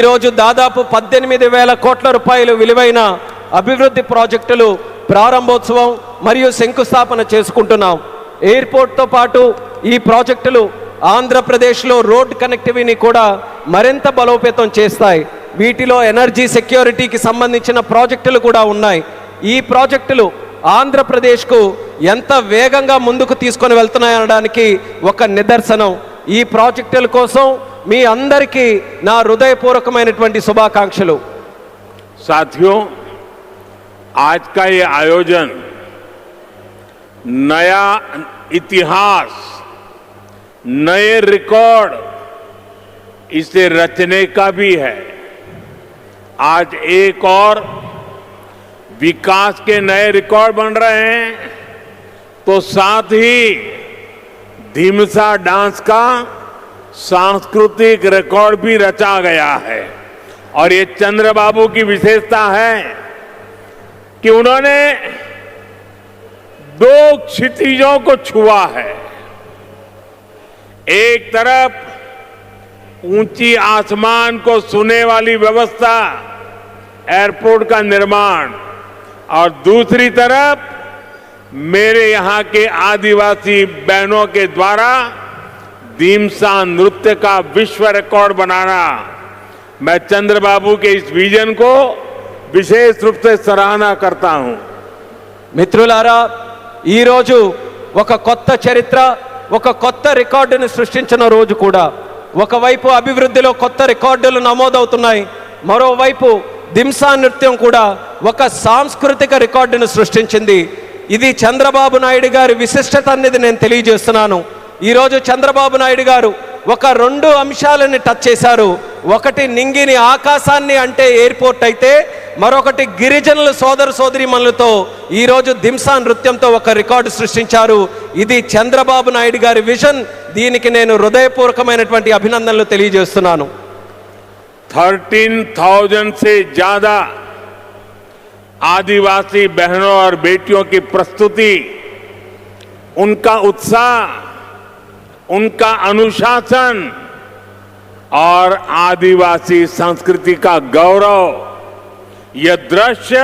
ఈరోజు దాదాపు 18,000 కోట్ల రూపాయలు విలువైన అభివృద్ధి ప్రాజెక్టులు ప్రారంభోత్సవం మరియు శంకుస్థాపన చేసుకుంటున్నాం. ఎయిర్పోర్ట్తో పాటు ఈ ప్రాజెక్టులు ఆంధ్రప్రదేశ్లో రోడ్ కనెక్టివిటీని కూడా మరింత బలోపేతం చేస్తాయి. వీటిలో ఎనర్జీ సెక్యూరిటీకి సంబంధించిన ప్రాజెక్టులు కూడా ఉన్నాయి. ఈ ప్రాజెక్టులు ఆంధ్రప్రదేశ్కు ఎంత వేగంగా ముందుకు తీసుకొని వెళ్తున్నాయనడానికి ఒక నిదర్శనం. ఈ ప్రాజెక్టుల కోసం మీ అందరికీ నా హృదయపూర్వకమైనటువంటి శుభాకాంక్షలు. साथियों, आज का ये आयोजन नया इतिहास, नए रिकॉर्ड इसे रचने का भी है. आज एक और विकास के नए रिकॉर्ड बन रहे हैं, तो साथ ही धीमसा डांस का सांस्कृतिक रिकॉर्ड भी रचा गया है. और ये चंद्रबाबू की विशेषता है कि उन्होंने दो क्षितिजों को छुआ है. एक तरफ ऊंची आसमान को छूने वाली व्यवस्था, एयरपोर्ट का निर्माण, और दूसरी तरफ मेरे यहाँ के आदिवासी बहनों के द्वारा धीमसा नृत्य का विश्व रिकॉर्ड बनाना. मैं चंद्रबाबू के इस विजन को विशेष रूप से सराहना करता हूं. మిత్రులారా, ఈరోజు ఒక కొత్త చరిత్ర, ఒక కొత్త రికార్డును సృష్టించిన రోజు కూడా. ఒకవైపు అభివృద్ధిలో కొత్త రికార్డులు నమోదవుతున్నాయి, మరోవైపు దింసా నృత్యం కూడా ఒక సాంస్కృతిక రికార్డును సృష్టించింది. ఇది చంద్రబాబు నాయుడు గారి విశిష్టత అనేది నేను తెలియజేస్తున్నాను. ఈరోజు చంద్రబాబు నాయుడు గారు ఒక 2 అంశాలని టచ్ చేశారు. ఒకటి నింగిని ఆకాశాన్ని అంటే ఎయిర్పోర్ట్ అయితే, మరొకటి గిరిజనుల సోదర సోదరీమణులతో ఈరోజు దింసా నృత్యంతో ఒక రికార్డు సృష్టించారు. ఇది చంద్రబాబు నాయుడు గారి విజన్. దీనికి నేను హృదయపూర్వకమైనటువంటి అభినందనలు తెలియజేస్తున్నాను. 13,000 से ज्यादा आदिवासी बहनों और बेटियों की प्रस्तुति, उनका उत्साह, उनका अनुशासन और आदिवासी संस्कृति का गौरव, यह दृश्य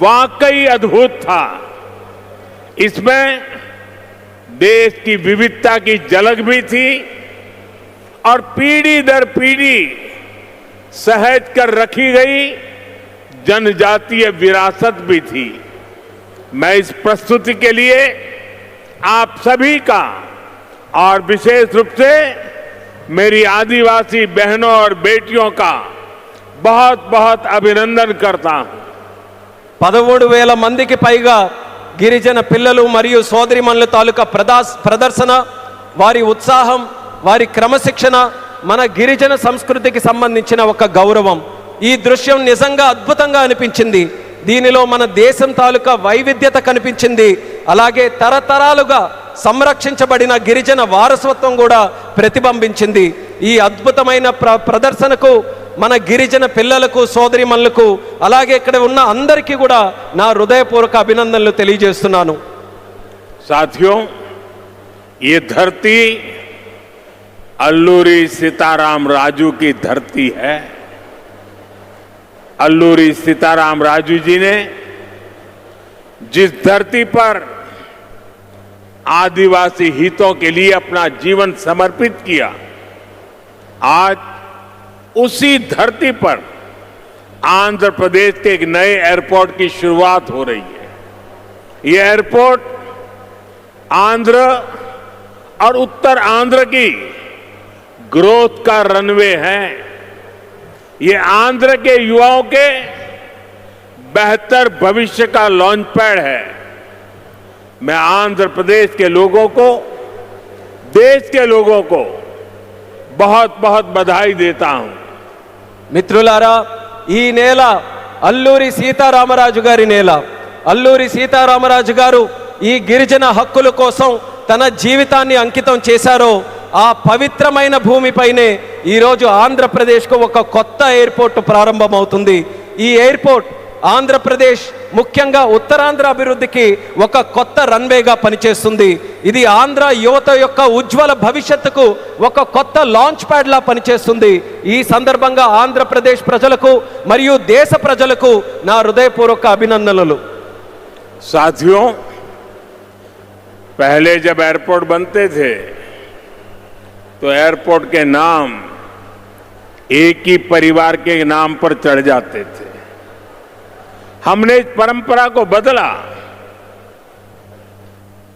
वाकई अद्भुत था. इसमें देश की विविधता की झलक भी थी और पीढ़ी दर पीढ़ी सहेज कर रखी गई जनजातीय विरासत भी थी. मैं इस प्रस्तुति के लिए आप सभी का और विशेष रूप से मेरी आदिवासी बहनों और बेटियों का बहुत बहुत अभिनंदन करता हूं. 13,000 మందికి పైగా గిరిజన పిల్లలు మరియు సోదరిమణుల తాలూకా ప్రదర్శన, వారి ఉత్సాహం, వారి క్రమశిక్షణ మన గిరిజన సంస్కృతికి సంబంధించిన ఒక గౌరవం. ఈ దృశ్యం నిజంగా అద్భుతంగా అనిపించింది. దీనిలో మన దేశం తాలూకా వైవిధ్యత కనిపించింది. అలాగే తరతరాలుగా సంరక్షించబడిన గిరిజన వారసత్వం కూడా ప్రతిబింబించింది. ఈ అద్భుతమైన ప్రదర్శనకు మన గిరిజన పిల్లలకు, సోదరిమణులకు, అలాగే ఇక్కడ ఉన్న అందరికీ కూడా నా హృదయపూర్వక అభినందనలు తెలియజేస్తున్నాను. साथियों, ये धरती अल्लूरी सीताराम राजू की धरती है. अल्लूरी सीताराम राजू जी ने जिस धरती पर आदिवासी हितों के लिए अपना जीवन समर्पित किया, आज उसी धरती पर आंध्र प्रदेश के एक नए एयरपोर्ट की शुरुआत हो रही है. ये एयरपोर्ट आंध्र और उत्तर आंध्र की ग्रोथ का रनवे है. ये आंध्र के युवाओं के बेहतर भविष्य का लॉन्च पैड है. मैं आंध्र प्रदेश के लोगों को, देश के लोगों को बहुत बहुत बधाई देता हूं. మిత్రులారా, ఈ నేల అల్లూరి సీతారామరాజు గారి నేల. అల్లూరి సీతారామరాజు గారు ఈ గిరిజన హక్కుల కోసం తన జీవితాన్ని అంకితం చేశారో ఆ పవిత్రమైన భూమిపైనే ఈరోజు ఆంధ్రప్రదేశ్కు ఒక కొత్త ఎయిర్పోర్ట్ ప్రారంభమవుతుంది. ఈ ఎయిర్పోర్ట్ ఆంధ్రప్రదేశ్ ముఖ్యంగా ఉత్తరాంధ్ర అభివృద్ధికి ఒక కొత్త రన్వేగా పనిచేస్తుంది. ఇది ఆంధ్ర యువత యొక్క ఉజ్వల భవిష్యత్తుకు ఒక కొత్త లాంచ్ ప్యాడ్ లా పనిచేస్తుంది. ఈ సందర్భంగా ఆంధ్రప్రదేశ్ ప్రజలకు మరియు దేశ ప్రజలకు నా హృదయపూర్వక అభినందనలు. साथियों, पहले जब एयरपोर्ट बनते थे तो एयरपोर्ट के नाम एक ही परिवार के नाम पर चढ़ जाते थे. हमने इस परंपरा को बदला.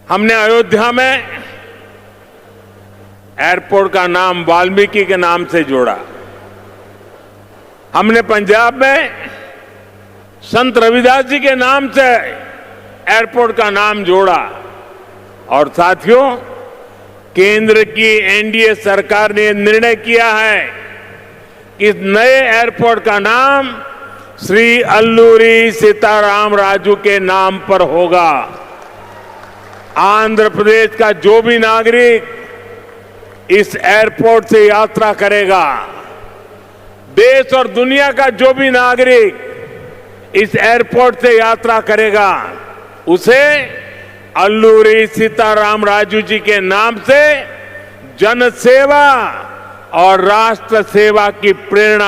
हमने अयोध्या में एयरपोर्ट का नाम वाल्मीकि के नाम से जोड़ा. हमने पंजाब में संत रविदास जी के नाम से एयरपोर्ट का नाम जोड़ा. और साथियों, केंद्र की एनडीए सरकार ने निर्णय किया है कि इस नए एयरपोर्ट का नाम श्री अल्लूरी सीताराम राजू के नाम पर होगा. आंध्र प्रदेश का जो भी नागरिक इस एयरपोर्ट से यात्रा करेगा, देश और दुनिया का जो भी नागरिक इस एयरपोर्ट से यात्रा करेगा, उसे अल्लूरी सीताराम राजू जी के नाम से जन सेवा और राष्ट्र सेवा की प्रेरणा